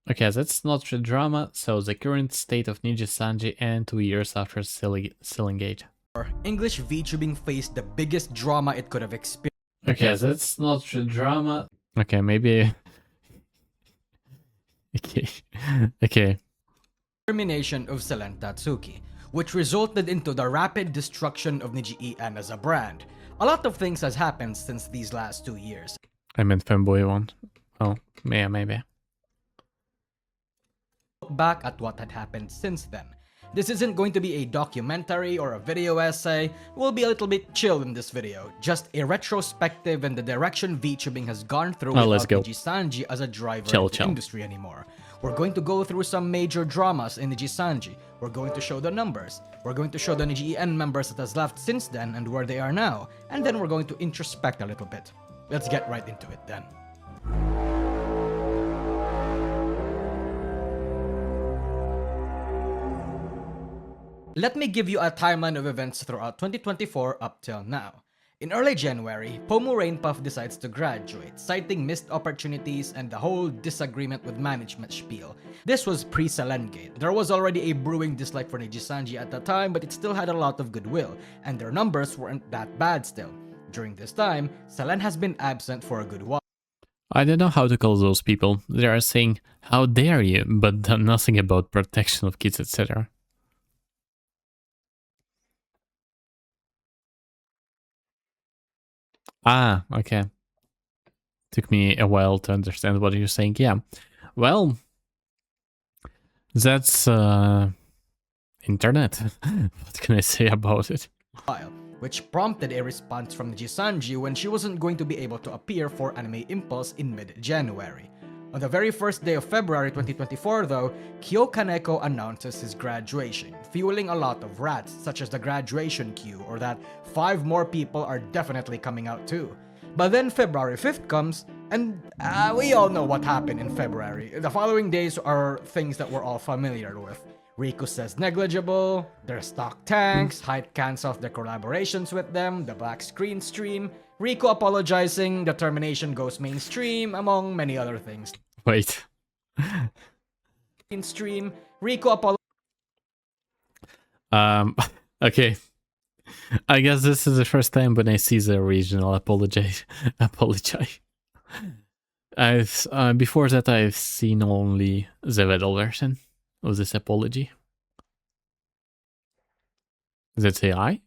Okay, that's not the drama, so the current state of Nijisanji and 2 years after Selling Gate. English VTubing faced the biggest drama it could have experienced. Okay, that's not the drama. Okay, maybe... okay, okay. Termination of Selen Tatsuki, which resulted into the rapid destruction of Niji-en as a brand. A lot of things has happened since these last 2 years. I meant fanboy one. Oh, yeah, maybe. Look back at what had happened since then. This isn't going to be a documentary or a video essay. We'll be a little bit chill in this video, just a retrospective in the direction VTubing has gone through Let's without go. Nijisanji as a driver Chill, in the chill. industry anymore. We're going to go through some major dramas in Nijisanji. We're going to show the numbers. We're going to show the Niji-en members that has left since then and where they are now. And then we're going to introspect a little bit. Let's get right into it then. Let me give you a timeline of events throughout 2024 up till now. In early January, Pomu Rainpuff decides to graduate, citing missed opportunities and the whole disagreement with management spiel. This was pre-Selengate. There was already a brewing dislike for Nijisanji at the time, but it still had a lot of goodwill, and their numbers weren't that bad still. During this time, Selen has been absent for a good while. I don't know how to call those people. They are saying, how dare you, but done nothing about protection of kids, etc. Ah, okay. Took me a while to understand what you're saying. Yeah. Well, that's internet. What can I say about it? Which prompted a response from Nijisanji when she wasn't going to be able to appear for Anime Impulse in mid-January. On the very first day of February 2024 though, Kyo Kaneko announces his graduation, fueling a lot of rants such as the graduation queue or that 5 more people are definitely coming out too. But then February 5th comes, and we all know what happened in February. The following days are things that we're all familiar with. Riku says negligible, their stock tanks, Hype cancels their collaborations with them, the black screen stream, Riku apologizing, the termination goes mainstream, among many other things. Wait. Stream, Riku Okay. I guess this is the first time when I see the original apologize. I've before that I've seen only the Vedal version of this apology. That's AI?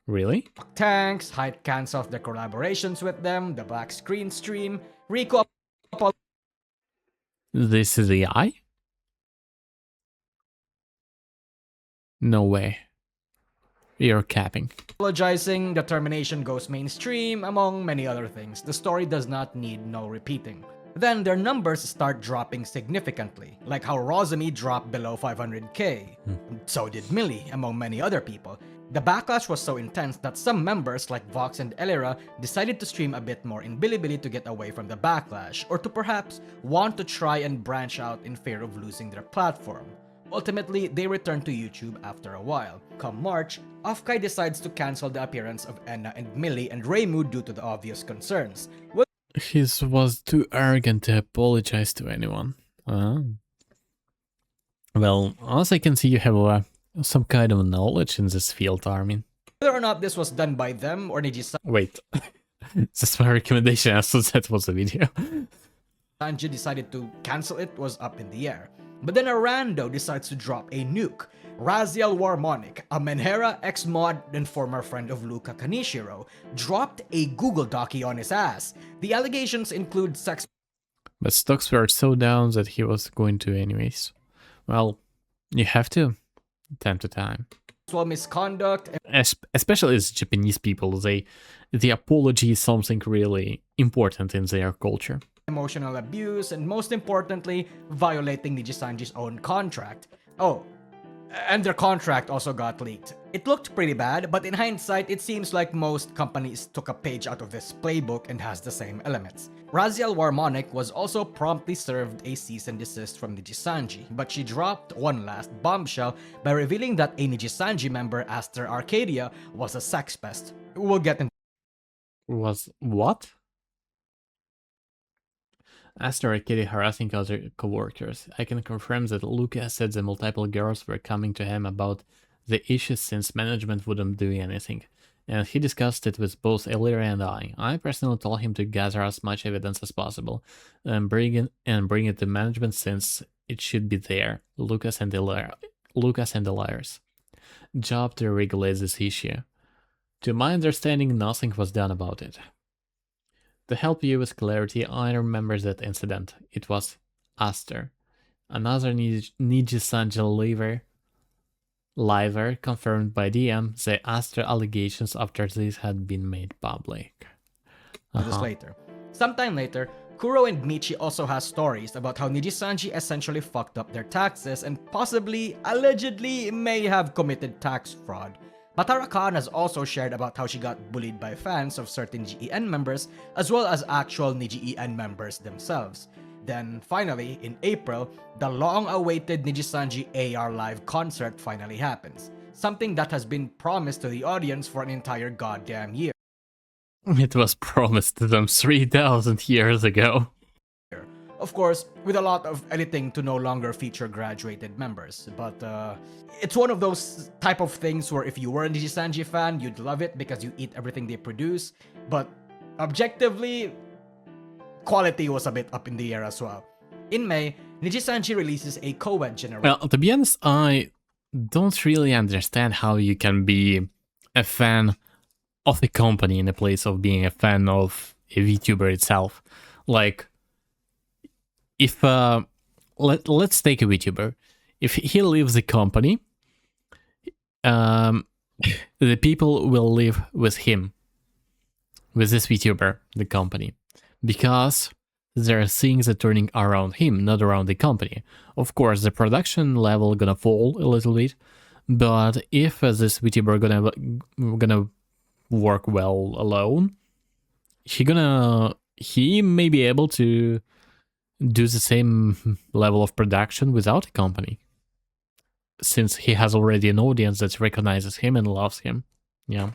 Really? tanks, Hype cancels their collaborations with them, the black screen stream, Riku This is AI? No way. You're capping. apologizing, the termination goes mainstream, among many other things. The story does not need no repeating. Then their numbers start dropping significantly, like how Rosemi dropped below 500k. So did Millie, among many other people. The backlash was so intense that some members like Vox and Elira decided to stream a bit more in Bilibili to get away from the backlash, or to perhaps want to try and branch out in fear of losing their platform. Ultimately, they returned to YouTube after a while. Come March, Offkai decides to cancel the appearance of Enna and Millie and Reimu due to the obvious concerns. He was too arrogant to apologize to anyone. Well, as I can see, you have some kind of knowledge in this field, Armin. Whether or not this was done by them or Nijisanji Wait. That's my recommendation. I thought that was a video. decided to cancel it was up in the air. But then a rando decides to drop a nuke. Raziel Warmonic, a Menhera ex-mod and former friend of Luca Kanishiro, dropped a Google Docky on his ass. The allegations include sex, But stocks were so down that he was going to anyways. Well, you have to, time to time. sexual misconduct, Especially as Japanese people, the apology is something really important in their culture. emotional abuse, and most importantly, violating Nijisanji's own contract. Oh, and their contract also got leaked. It looked pretty bad, but in hindsight, it seems like most companies took a page out of this playbook and has the same elements. Raziel Warmonic was also promptly served a cease and desist from Nijisanji, but she dropped one last bombshell by revealing that a Nijisanji member, Aster Arcadia, was a sex pest. We'll get into Was what? Aster and Kitty harassing other coworkers. I can confirm that Lucas said that multiple girls were coming to him about the issues since management wouldn't do anything. And he discussed it with both Illyria and I. I personally told him to gather as much evidence as possible and bring it to management since it should be there. Lucas and Illyria's job to regulate this issue. To my understanding, nothing was done about it. To help you with clarity, I remember that incident. It was Aster. Another Nijisanji liver confirmed by DM the Aster allegations after these had been made public. This later. Sometime later, Kuro and Michi also has stories about how Nijisanji essentially fucked up their taxes and possibly, allegedly, may have committed tax fraud. Matara-kan has also shared about how she got bullied by fans of certain GEN members, as well as actual Niji-EN members themselves. Then, finally, in April, the long-awaited Nijisanji AR Live concert finally happens. Something that has been promised to the audience for an entire goddamn year. It was promised to them 3,000 years ago. Of course, with a lot of editing to no longer feature graduated members, but it's one of those type of things where if you were a Nijisanji fan, you'd love it because you eat everything they produce, but objectively, quality was a bit up in the air as well. In May, Nijisanji releases a co-ed generation. Well, to be honest, I don't really understand how you can be a fan of the company in the place of being a fan of a VTuber itself. Like, if let's take a VTuber. If he leaves the company, the people will live with him, with this VTuber, the company, because there are things that turning around him, not around the company. Of course, the production level gonna fall a little bit, but if this VTuber gonna work well alone, he may be able to do the same level of production without a company, since he has already an audience that recognizes him and loves him. Yeah.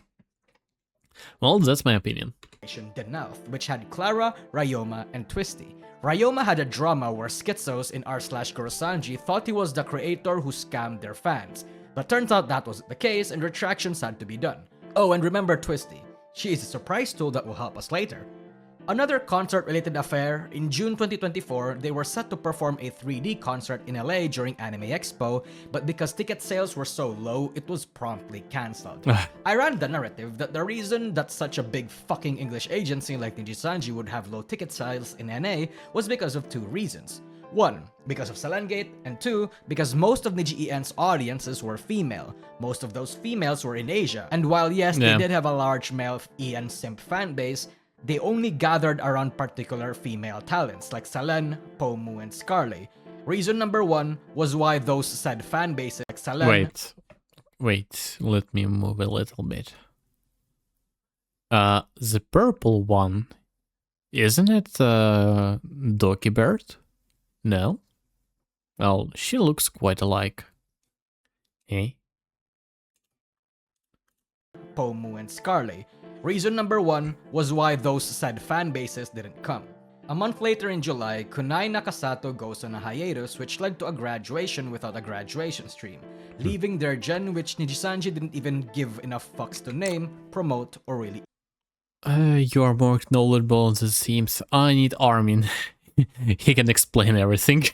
Well, that's my opinion. The North, which had Clara, Ryoma, and Twisty. Ryoma had a drama where Schizos in r/Kurosanji thought he was the creator who scammed their fans, but turns out that wasn't the case and retractions had to be done. Oh, and remember Twisty. She is a surprise tool that will help us later. Another concert-related affair, in June 2024, they were set to perform a 3D concert in LA during Anime Expo, but because ticket sales were so low, it was promptly cancelled. I ran the narrative that the reason that such a big fucking English agency like Nijisanji would have low ticket sales in NA was because of two reasons. One, because of Selengate, and two, because most of Niji-EN's audiences were female. Most of those females were in Asia, and while yes, they did have a large male EN simp fanbase, they only gathered around particular female talents like Selen, Pomu, and Scarlet. Reason number one was why those said fanbases like Selen... Wait, let me move a little bit. The purple one, isn't it Doki Bird? No? Well, she looks quite alike. Eh? Pomu, and Scarlet. Reason number one was why those said fanbases didn't come. A month later in July, Kunai Nakasato goes on a hiatus which led to a graduation without a graduation stream, leaving their gen which Nijisanji didn't even give enough fucks to name, promote, or really... You are more knowledgeable than it seems. I need Armin. He can explain everything.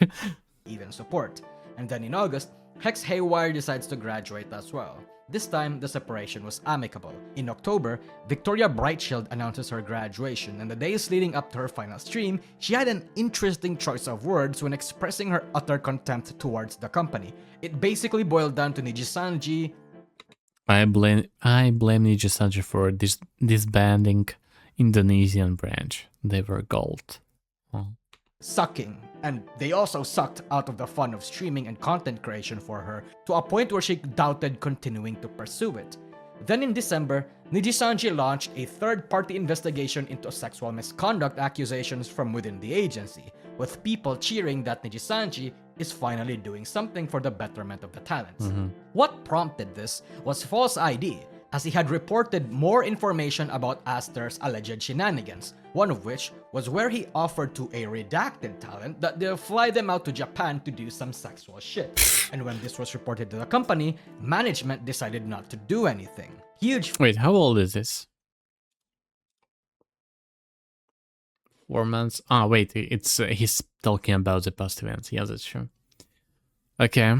even support. And then in August, Hex Haywire decides to graduate as well. This time, the separation was amicable. In October, Victoria Brightshield announces her graduation, and the days leading up to her final stream, she had an interesting choice of words when expressing her utter contempt towards the company. It basically boiled down to Nijisanji. I blame Nijisanji for disbanding Indonesian branch. They were gold. Oh. Sucking, and they also sucked out of the fun of streaming and content creation for her to a point where she doubted continuing to pursue it. Then in December, Nijisanji launched a third-party investigation into sexual misconduct accusations from within the agency, with people cheering that Nijisanji is finally doing something for the betterment of the talents. What prompted this was false ID, as he had reported more information about Aster's alleged shenanigans, one of which was where he offered to a redacted talent that they'll fly them out to Japan to do some sexual shit. And when this was reported to the company, management decided not to do anything. Huge. Wait, how old is this? 4 months? Ah, wait, it's he's talking about the past events. Yeah, that's true. Okay.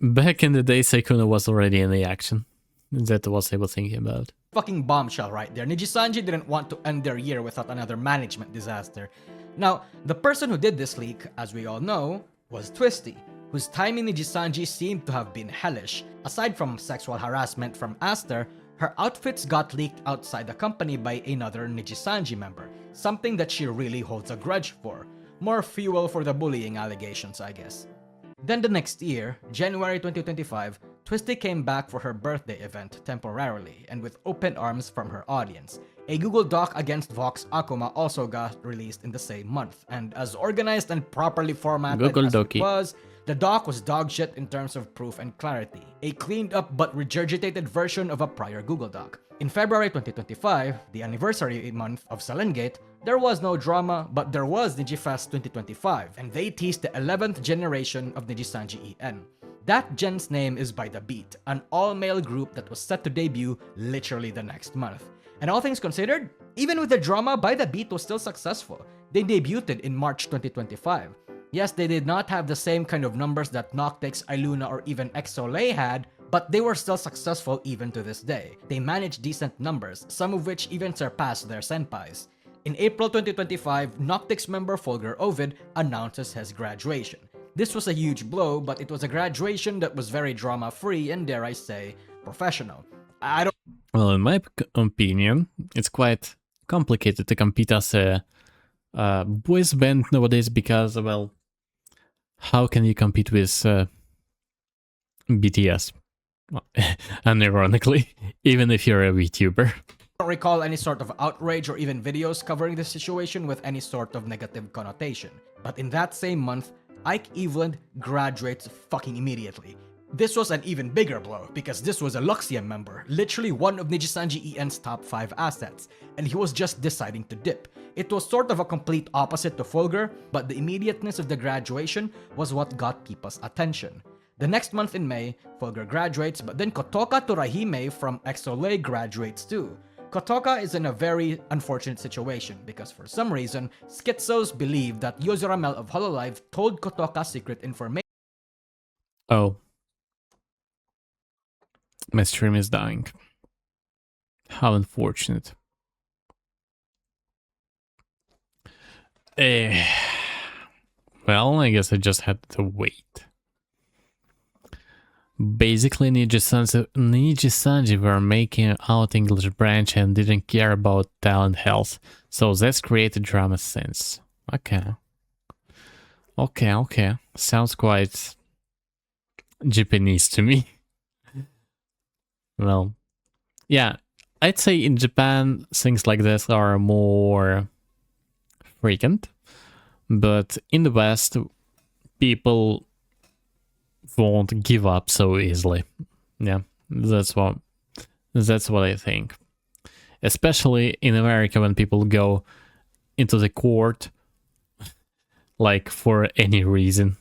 Back in the day, Sekuno was already in the action. That was I was thinking about. Fucking bombshell right there. Nijisanji didn't want to end their year without another management disaster. Now, the person who did this leak, as we all know, was Twisty, whose time in Nijisanji seemed to have been hellish. Aside from sexual harassment from Aster, her outfits got leaked outside the company by another Nijisanji member, something that she really holds a grudge for. More fuel for the bullying allegations, I guess. Then the next year, January 2025, Twisty came back for her birthday event temporarily and with open arms from her audience. A Google Doc against Vox Akuma also got released in the same month, and as organized and properly formatted Google as Doki. it was, the doc was dogshit in terms of proof and clarity, a cleaned up but regurgitated version of a prior Google Doc. In February 2025, the anniversary month of Selengate, there was no drama, but there was Nijifest 2025, and they teased the 11th generation of Nijisanji EN. That gen's name is By the Beat, an all-male group that was set to debut literally the next month. And all things considered, even with the drama, By the Beat was still successful. They debuted in March 2025. Yes, they did not have the same kind of numbers that Noctix, Iluna, or even Exolay had, but they were still successful even to this day. They managed decent numbers, some of which even surpassed their senpais. In April 2025, Noctix member Folger Ovid announces his graduation. This was a huge blow, but it was a graduation that was very drama-free and, dare I say, professional. I don't Well, in my opinion, it's quite complicated to compete as a boys band nowadays because, well, how can you compete with BTS? Well, unironically, even if you're a VTuber. don't recall any sort of outrage or even videos covering the situation with any sort of negative connotation. But in that same month, Ike Eveland graduates fucking immediately. This was an even bigger blow because this was a Luxian member, literally one of Nijisanji EN's top 5 assets, and he was just deciding to dip. It was sort of a complete opposite to Folger, but the immediateness of the graduation was what got people's attention. The next month in May, Folger graduates, but then Kotoka Torahime from Exolay graduates too. Kotoka is in a very unfortunate situation because for some reason, Schizos believe that Yozuramel of Hololive told Kotoka secret information. Oh. My stream is dying. How unfortunate. Well, I guess I just had to wait. Basically, Nijisanji were making out English branch and didn't care about talent health, so that's created drama since. Okay. Okay. Sounds quite Japanese to me. Well, yeah, I'd say in Japan things like this are more frequent, but in the West, people won't give up so easily. Yeah, that's what I think. Especially in America when people go into the court like for any reason.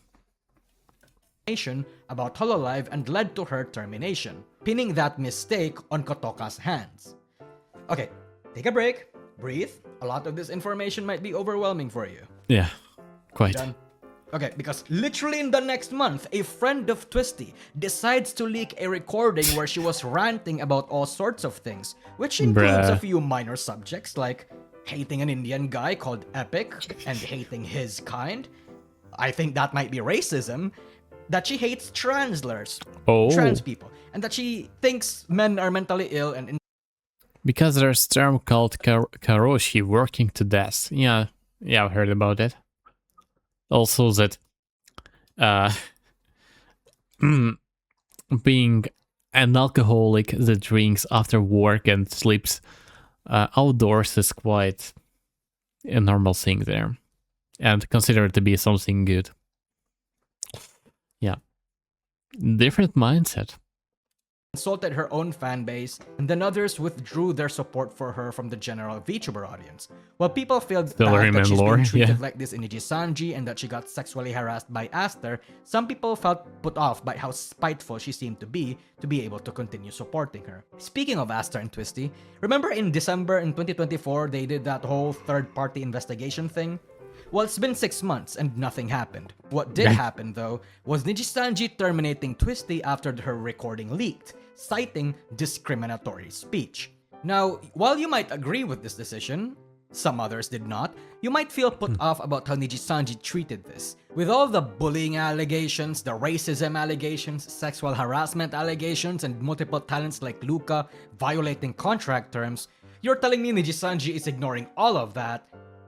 About Hololive and led to her termination, pinning that mistake on Kotoka's hands. Okay, take a break, breathe. A lot of this information might be overwhelming for you. Yeah, quite. Done. Okay, because literally in the next month, a friend of Twisty decides to leak a recording where she was ranting about all sorts of things, which includes a few minor subjects like hating an Indian guy called Epic and hating his kind. I think that might be racism. That she hates translers, trans people, and that she thinks men are mentally ill and because there's a term called karoshi, working to death. Yeah, I've heard about it. Also that being an alcoholic that drinks after work and sleeps outdoors is quite a normal thing there, and considered to be something good. Yeah. Different mindset. insulted her own fan base, and then others withdrew their support for her from the general VTuber audience. While people feel bad that she's being treated like this in Nijisanji and that she got sexually harassed by Aster, some people felt put off by how spiteful she seemed to be able to continue supporting her. Speaking of Aster and Twisty, remember in December in 2024 they did that whole third-party investigation thing? Well, it's been 6 months and nothing happened. What did happen, though, was Nijisanji terminating Twisty after her recording leaked, citing discriminatory speech. Now, while you might agree with this decision, some others did not, you might feel put off about how Nijisanji treated this. With all the bullying allegations, the racism allegations, sexual harassment allegations, and multiple talents like Luca violating contract terms, you're telling me Nijisanji is ignoring all of that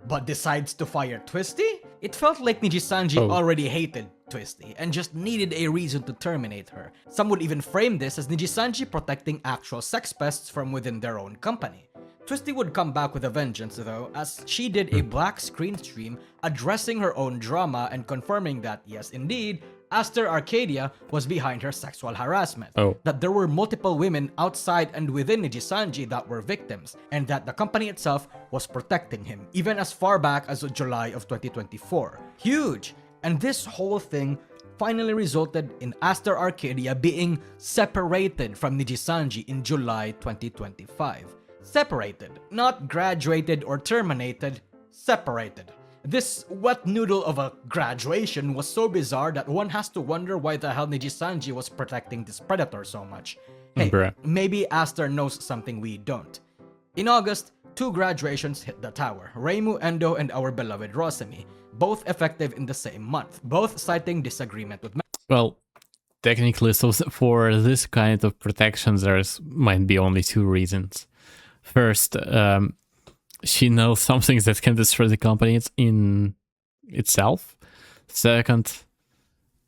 but decides to fire Twisty? It felt like Nijisanji already hated Twisty and just needed a reason to terminate her. Some would even frame this as Nijisanji protecting actual sex pests from within their own company. Twisty would come back with a vengeance though, as she did a black screen stream addressing her own drama and confirming that yes indeed, Aster Arcadia was behind her sexual harassment, that there were multiple women outside and within Nijisanji that were victims, and that the company itself was protecting him, even as far back as July of 2024. Huge! And this whole thing finally resulted in Aster Arcadia being separated from Nijisanji in July 2025. Separated, not graduated or terminated, separated. This wet noodle of a graduation was so bizarre that one has to wonder why the hell Nijisanji was protecting this predator so much. Hey, maybe Aster knows something we don't. In August, 2 graduations hit the tower, Reimu Endo and our beloved Rosemi, both effective in the same month, both citing disagreement with Well, technically, so for this kind of protections, might be only 2 reasons. First, she knows some things that can destroy the company in itself. Second,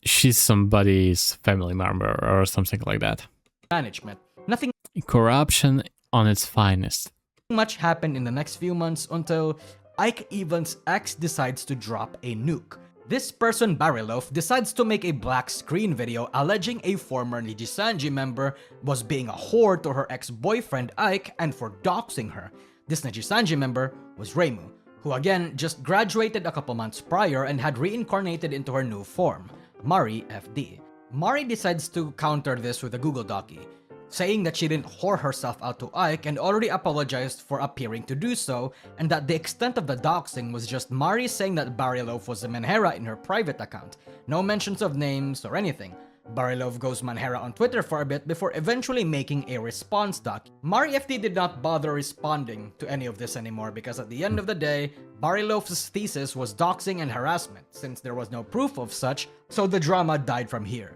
she's somebody's family member or something like that. Management. Nothing corruption on its finest. Much happened in the next few months until Ike Evan's ex decides to drop a nuke. This person, Barilof, decides to make a black screen video alleging a former Nijisanji member was being a whore to her ex-boyfriend Ike and for doxing her. This Nijisanji member was Reimu, who again just graduated a couple months prior and had reincarnated into her new form, Mari FD. Mari decides to counter this with a Google Docie, saying that she didn't whore herself out to Ike and already apologized for appearing to do so, and that the extent of the doxing was just Mari saying that Barilof was a Manhera in her private account, no mentions of names or anything. Barilov goes Manhera on Twitter for a bit before eventually making a response doc. Mari FT did not bother responding to any of this anymore because at the end of the day, Barilov's thesis was doxing and harassment since there was no proof of such, so the drama died from here.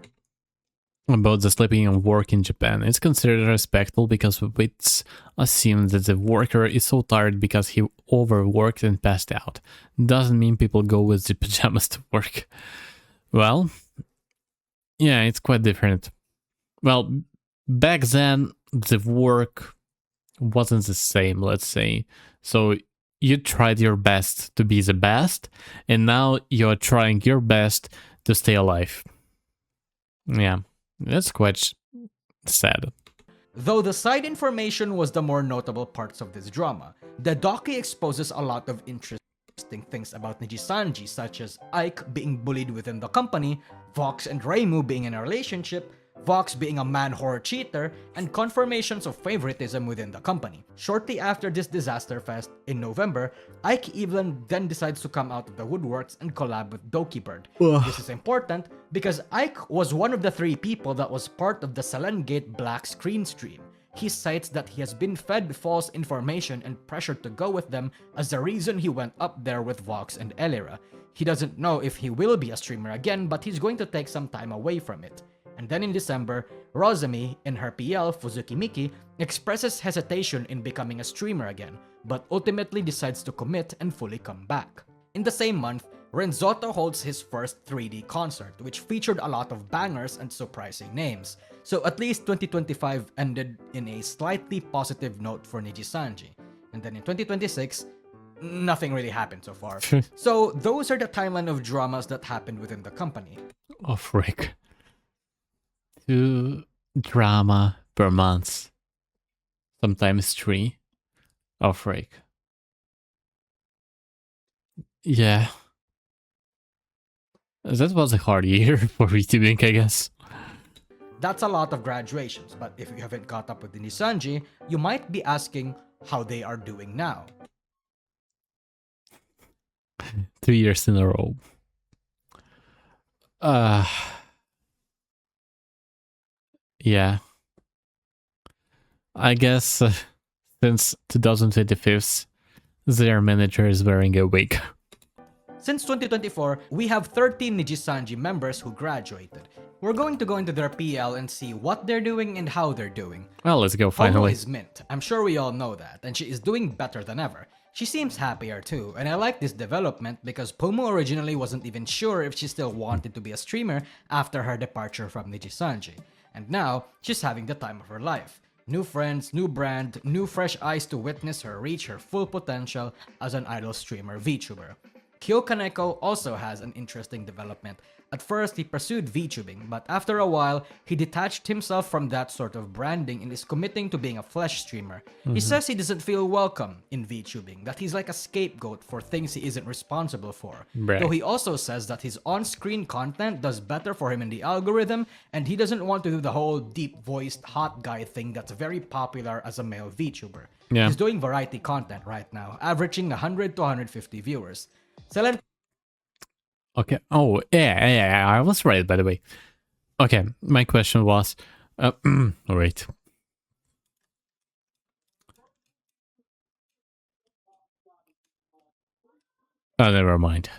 About the sleeping and work in Japan, it's considered respectful because it's assumed that the worker is so tired because he overworked and passed out. Doesn't mean people go with the pajamas to work. Well, yeah, it's quite different. Well, back then, the work wasn't the same, let's say. So you tried your best to be the best, and now you're trying your best to stay alive. Yeah, that's quite sad. Though the side information was the more notable parts of this drama, the docu exposes a lot of interesting things about Nijisanji, such as Ike being bullied within the company, Vox and Reimu being in a relationship, Vox being a man-whore cheater, and confirmations of favoritism within the company. Shortly after this disaster fest, in November, Ike Evelyn then decides to come out of the woodworks and collab with Dokibird. This is important because Ike was one of the 3 people that was part of the Selengate Black Screen stream. He cites that he has been fed false information and pressured to go with them as the reason he went up there with Vox and Elira. He doesn't know if he will be a streamer again, but he's going to take some time away from it. And then in December, Rosemi, in her PL Fuzuki Miki, expresses hesitation in becoming a streamer again, but ultimately decides to commit and fully come back. In the same month, Renzotto holds his first 3D concert, which featured a lot of bangers and surprising names. So at least 2025 ended in a slightly positive note for Nijisanji. And then in 2026, nothing really happened so far. So those are the timeline of dramas that happened within the company. Oh, frick. 2 drama per month. Sometimes 3. Oh, freak. Yeah. That was a hard year for VTubing, I guess. That's a lot of graduations, but if you haven't caught up with the Nijisanji, you might be asking how they are doing now. 2 years in a row. Yeah. I guess since 2025, their manager is wearing a wig. Since 2024, we have 13 Nijisanji members who graduated. We're going to go into their PL and see what they're doing and how they're doing. Well, let's go Pomo finally. is mint. I'm sure we all know that, and she is doing better than ever. She seems happier too, and I like this development because Pomo originally wasn't even sure if she still wanted to be a streamer after her departure from Nijisanji. And now, she's having the time of her life. New friends, new brand, new fresh eyes to witness her reach her full potential as an idol streamer VTuber. Kyo Kaneko also has an interesting development. At first, he pursued VTubing, but after a while, he detached himself from that sort of branding and is committing to being a flesh streamer. He says he doesn't feel welcome in VTubing, that he's like a scapegoat for things he isn't responsible for. Right. Though he also says that his on-screen content does better for him in the algorithm, and he doesn't want to do the whole deep-voiced hot guy thing that's very popular as a male VTuber. Yeah. He's doing variety content right now, averaging 100 to 150 viewers. Okay. Oh, yeah, I was right, by the way. Okay, my question was... wait. Oh, never mind.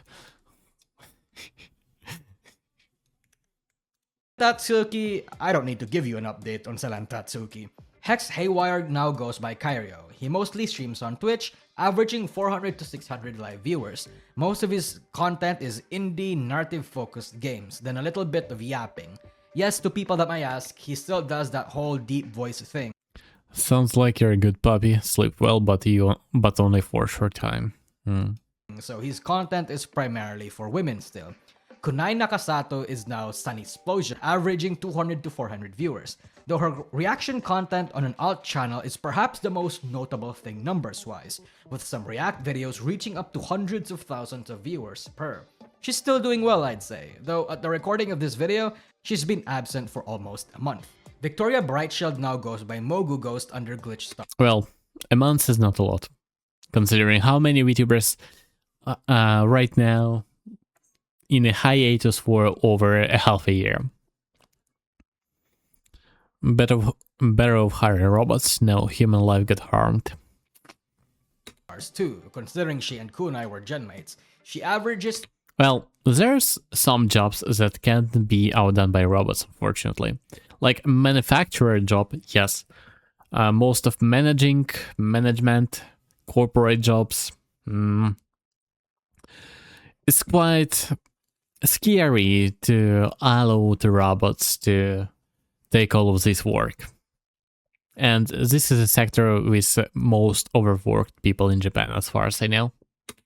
Tatsuki, I don't need to give you an update on Selan Tatsuki. Hex Haywire now goes by Kairio. He mostly streams on Twitch, averaging 400 to 600 live viewers. Most of his content is indie, narrative-focused games, then a little bit of yapping. Yes, to people that might ask, he still does that whole deep voice thing. Sounds like you're a good puppy. Sleep well, but only for a short time. So his content is primarily for women still. Kunai Nakasato is now Sunnysplosion, averaging 200 to 400 viewers, though her reaction content on an alt channel is perhaps the most notable thing numbers-wise, with some react videos reaching up to hundreds of thousands of viewers per. She's still doing well, I'd say, though at the recording of this video, she's been absent for almost a month. Victoria Brightshield now goes by Mogu Ghost under Glitch Star. Well, a month is not a lot, considering how many VTubers right now in a hiatus for over a half a year. Better of higher robots, no human life got harmed. Too, considering she and Kunai were genmates. She averages... Well, there's some jobs that can't be outdone by robots, unfortunately. Like manufacturer job, yes. Most of management, corporate jobs, it's quite scary to allow the robots to take all of this work. And this is a sector with most overworked people in Japan, as far as I know.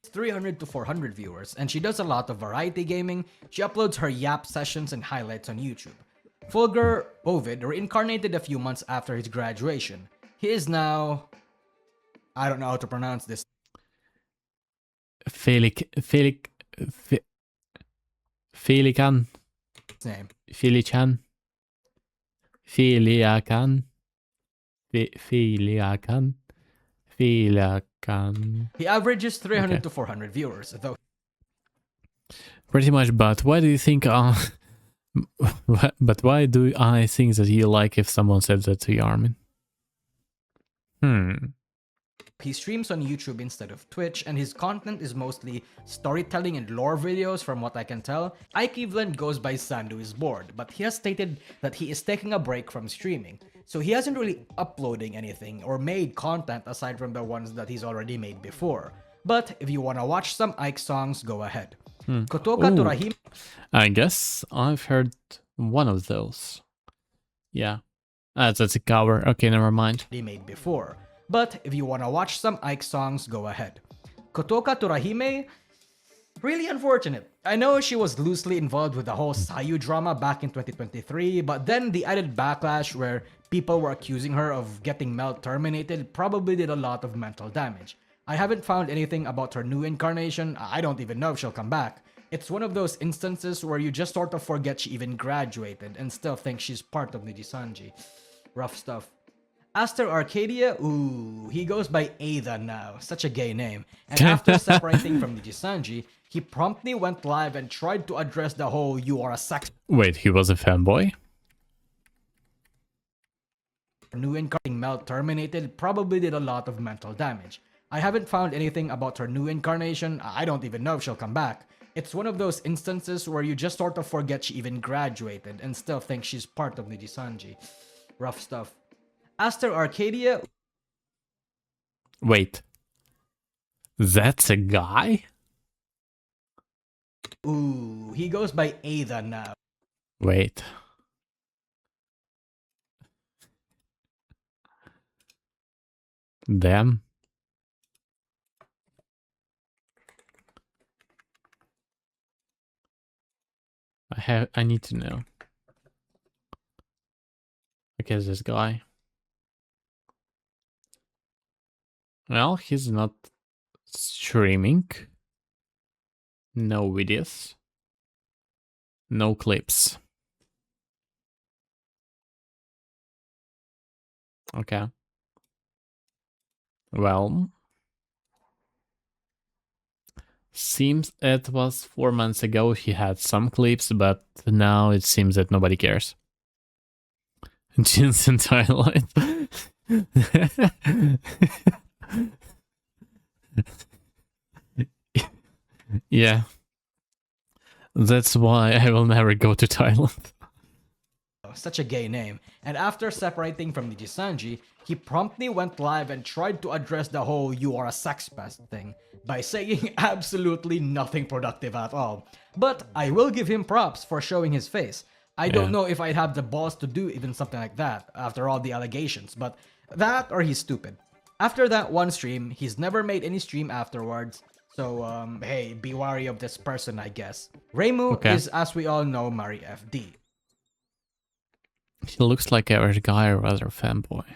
300 to 400 viewers, and she does a lot of variety gaming. She uploads her yap sessions and highlights on YouTube. Fulgur Ovid reincarnated a few months after his graduation. He is now... I don't know how to pronounce this Felican. name. Filican. Filiacan. Filiacan. Filiacan. He averages 300 Okay. to 400 viewers, though Pretty much, but why do you think... but why do I think that you like if someone said that to you, Armin? he streams on YouTube instead of Twitch, and his content is mostly storytelling and lore videos from what I can tell. Ike Eveland goes by Sandu is bored, but he has stated that he is taking a break from streaming. So he hasn't really uploading anything or made content aside from the ones that he's already made before. But if you wanna watch some Ike songs, go ahead. Kotoka Ooh. Turahime I guess I've heard one of those. Yeah. That's a cover. Okay, never mind. made before. But if you wanna watch some Ike songs, go ahead. Kotoka Turahime Really unfortunate. I know she was loosely involved with the whole Sayu drama back in 2023, but then the added backlash where people were accusing her of getting Mel terminated probably did a lot of mental damage. I haven't found anything about her new incarnation, I don't even know if she'll come back. It's one of those instances where you just sort of forget she even graduated and still think she's part of Nijisanji. Rough stuff. Aster Arcadia, ooh, he goes by Ada now, such a gay name. And after separating from Nijisanji, he promptly went live and tried to address the whole "you are a sex" Wait, he was a fanboy? new incarnation Mel terminated probably did a lot of mental damage. I haven't found anything about her new incarnation, I don't even know if she'll come back. It's one of those instances where you just sort of forget she even graduated and still think she's part of Nijisanji. Rough stuff. Aster Arcadia. Wait. That's a guy? Ooh, he goes by Ada now. Wait. Damn. I need to know. Okay, this guy. Well, he's not streaming. No videos. No clips. Okay. Well, seems it was 4 months ago he had some clips, but now it seems that nobody cares. Jeans and highlight. Yeah. That's why I will never go to Thailand. Such a gay name. And after separating from Nijisanji, he promptly went live and tried to address the whole "you are a sex pest" thing by saying absolutely nothing productive at all. But I will give him props for showing his face. I don't know if I'd have the balls to do even something like that after all the allegations, but that or he's stupid. After that one stream, he's never made any stream afterwards. So, hey, be wary of this person, I guess. Reimu is, as we all know, Mari FD. He looks like average guy, rather fanboy.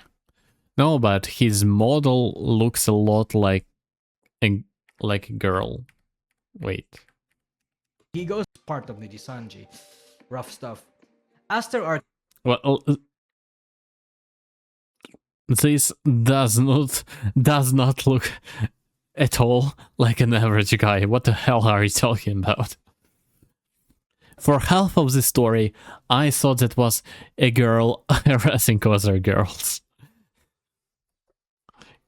No, but his model looks a lot like a girl. Wait. He goes part of Nijisanji. Rough stuff. Aster Art. Well, this does not look at all like an average guy. What the hell are you talking about? For half of the story, I thought it was a girl harassing other girls.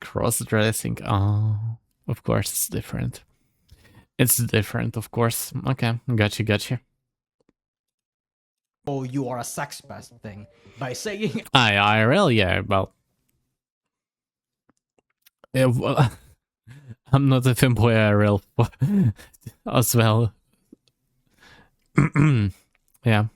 Cross-dressing. Oh, of course it's different. It's different, of course. Okay, gotcha. Oh, you are a sex pest thing by saying IRL, yeah, well. Yeah, well, I'm not a fanboy IRL as well. Yeah.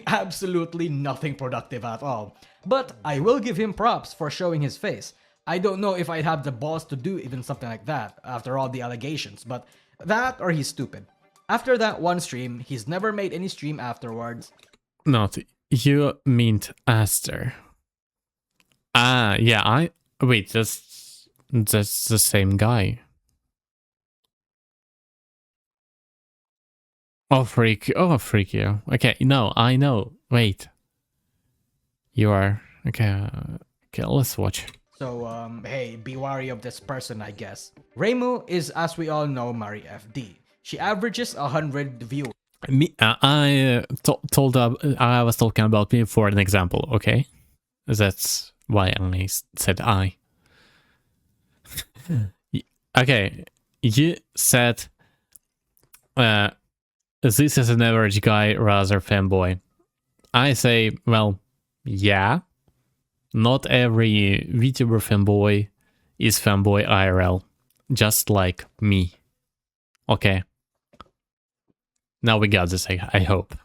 Absolutely nothing productive at all. But I will give him props for showing his face. I don't know if I'd have the balls to do even something like that after all the allegations, but that or he's stupid. After that one stream, he's never made any stream afterwards. Not you meant Aster. Ah, yeah, wait, that's the same guy. Oh freak you. Okay, no, I know. Wait. You are okay, let's watch. So, hey, be wary of this person, I guess. Reimu is, as we all know, Mari FD. She averages 100 viewers. Me, I was talking about me for an example, okay? That's why I said I. Okay, you said this is an average guy, rather fanboy. I say, well, yeah. Not every Vtuber fanboy is fanboy IRL, just like me. Okay. Now we got this, I hope.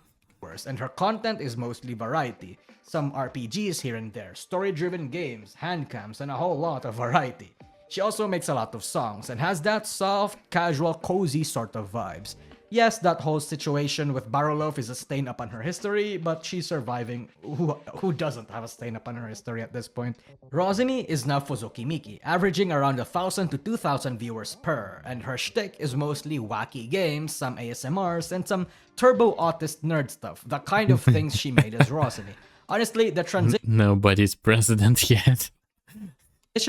And her content is mostly variety. Some RPGs here and there, story-driven games, handcams, and a whole lot of variety. She also makes a lot of songs and has that soft, casual, cozy sort of vibes. Yes, that whole situation with Barolof is a stain upon her history, but she's surviving. Who doesn't have a stain upon her history at this point? Rosemi is now Fuzuki Miki, averaging around 1,000 to 2,000 viewers per, and her shtick is mostly wacky games, some ASMRs, and some turbo autist nerd stuff, the kind of things she made as Rosemi. Honestly, the transition Nobody's president yet.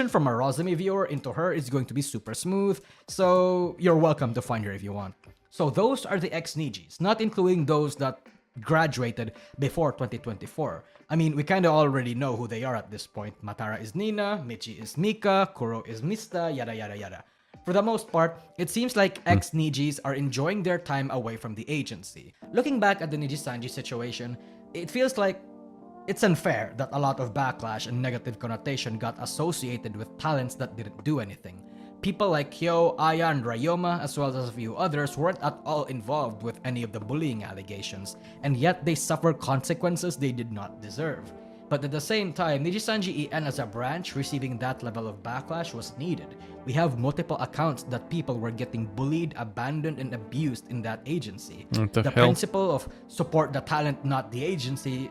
from a Rosemi viewer into her is going to be super smooth, so you're welcome to find her if you want. So those are the ex-Nijis, not including those that graduated before 2024. I mean, we kinda already know who they are at this point. Matara is Nina, Michi is Mika, Kuro is Mista, yada yada yada. For the most part, it seems like ex-Nijis are enjoying their time away from the agency. Looking back at the Nijisanji situation, it feels like it's unfair that a lot of backlash and negative connotation got associated with talents that didn't do anything. People like Hyo, Aya, and Ryoma, as well as a few others, weren't at all involved with any of the bullying allegations, and yet they suffer consequences they did not deserve. But at the same time, Nijisanji EN as a branch receiving that level of backlash was needed. We have multiple accounts that people were getting bullied, abandoned, and abused in that agency. What the hell? Principle of support the talent, not the agency,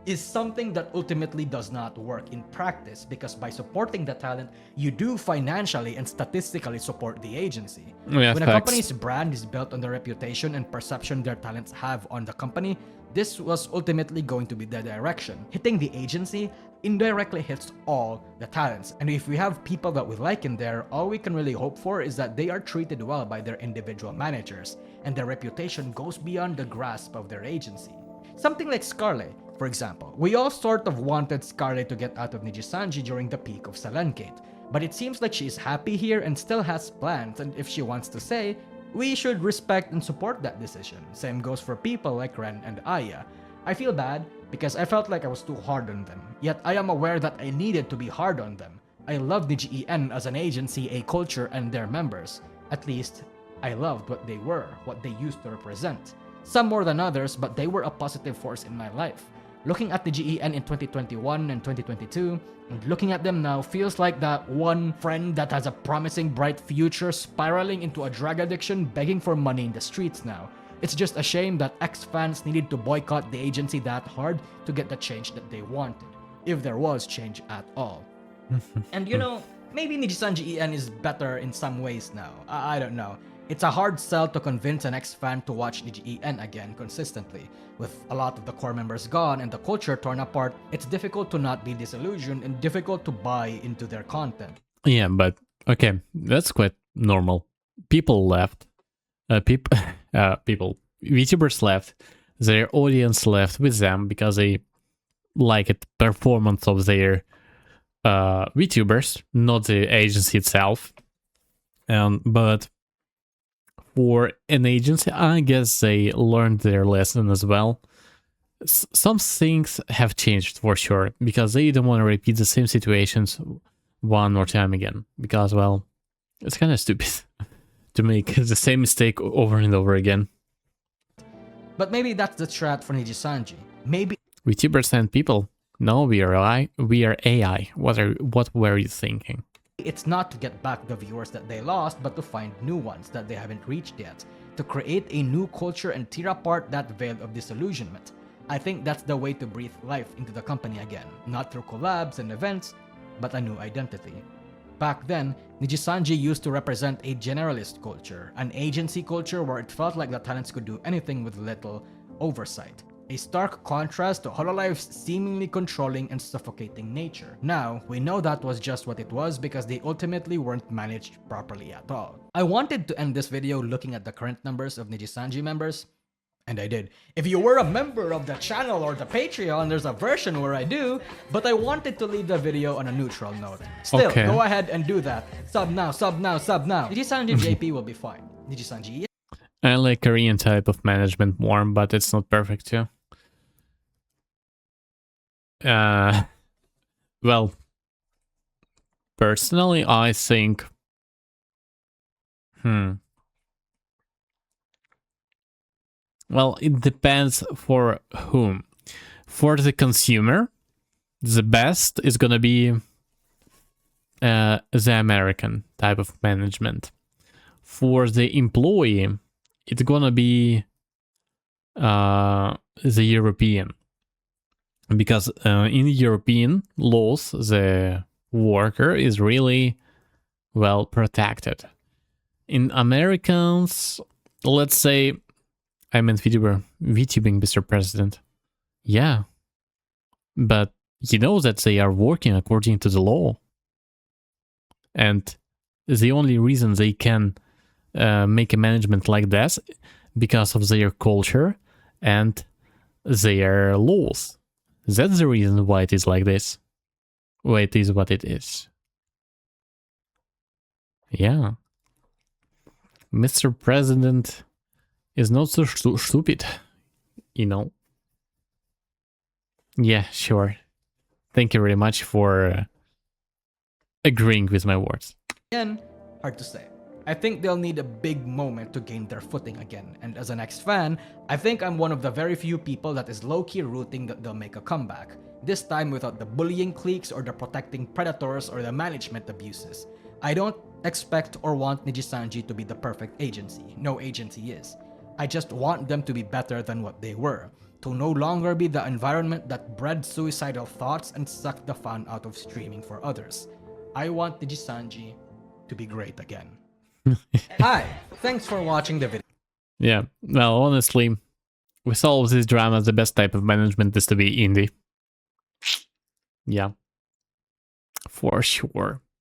is something that ultimately does not work in practice, because by supporting the talent, you do financially and statistically support the agency. Yeah, When a facts. company's brand is built on the reputation and perception their talents have on the company, this was ultimately going to be the direction. Hitting the agency indirectly hits all the talents. And if we have people that we like in there, all we can really hope for is that they are treated well by their individual managers, and their reputation goes beyond the grasp of their agency. Something like Scarlet, for example. We all sort of wanted Scarlet to get out of Nijisanji during the peak of Selenkate, but it seems like she is happy here and still has plans, and if she wants to say, we should respect and support that decision. Same goes for people like Ren and Aya. I feel bad because I felt like I was too hard on them, yet I am aware that I needed to be hard on them. I love Niji EN as an agency, a culture, and their members. At least, I loved what they were, what they used to represent. Some more than others, but they were a positive force in my life. Looking at the GEN in 2021 and 2022, and looking at them now feels like that one friend that has a promising bright future spiraling into a drug addiction, begging for money in the streets now. It's just a shame that ex-fans needed to boycott the agency that hard to get the change that they wanted, if there was change at all. And you know, maybe Nijisanji EN is better in some ways now. I don't know. It's a hard sell to convince an ex-fan to watch Niji EN again consistently. With a lot of the core members gone and the culture torn apart, it's difficult to not be disillusioned and difficult to buy into their content. Yeah, but okay, that's quite normal. People left. People, VTubers left. Their audience left with them because they liked performance of their VTubers, not the agency itself. But for an agency, I guess they learned their lesson as well. Some things have changed for sure, because they don't want to repeat the same situations one more time again. Because, well, it's kind of stupid to make the same mistake over and over again. But maybe that's the strat for Nijisanji. Maybe VTubers and people, no, we are AI. What were you thinking? it's not to get back the viewers that they lost, but to find new ones that they haven't reached yet. To create a new culture and tear apart that veil of disillusionment. I think that's the way to breathe life into the company again. Not through collabs and events, but a new identity. Back then, Nijisanji used to represent a generalist culture, an agency culture where it felt like the talents could do anything with little oversight. A stark contrast to Hololife's seemingly controlling and suffocating nature. Now, we know that was just what it was because they ultimately weren't managed properly at all. I wanted to end this video looking at the current numbers of Nijisanji members, and I did. If you were a member of the channel or the Patreon, there's a version where I do, but I wanted to leave the video on a neutral note. Still, Okay. Go ahead and do that. Sub now, sub now, sub now. Nijisanji JP will be fine. Nijisanji I like Korean type of management more, but it's not perfect too. Well, personally, I think, well, it depends for whom. For the consumer, the best is gonna be the American type of management. For the employee, it's gonna be the European, because in European laws, the worker is really well protected. In Americans, let's say, I meant VTuber, VTubing, Mr. President. Yeah, but you know that they are working according to the law, and the only reason they can make a management like this because of their culture and their laws. That's the reason why it is like this. Why it is what it is. Yeah. Mr. President is not so stupid, you know. Yeah, sure. Thank you very much for agreeing with my words. Again, hard to say. I think they'll need a big moment to gain their footing again, and as an ex-fan, I think I'm one of the very few people that is low-key rooting that they'll make a comeback, this time without the bullying cliques or the protecting predators or the management abuses. I don't expect or want Nijisanji to be the perfect agency, no agency is. I just want them to be better than what they were, to no longer be the environment that bred suicidal thoughts and sucked the fun out of streaming for others. I want Nijisanji to be great again. Hi, thanks for watching the video. Yeah, well, honestly, with all of these dramas, the best type of management is to be indie. Yeah, for sure.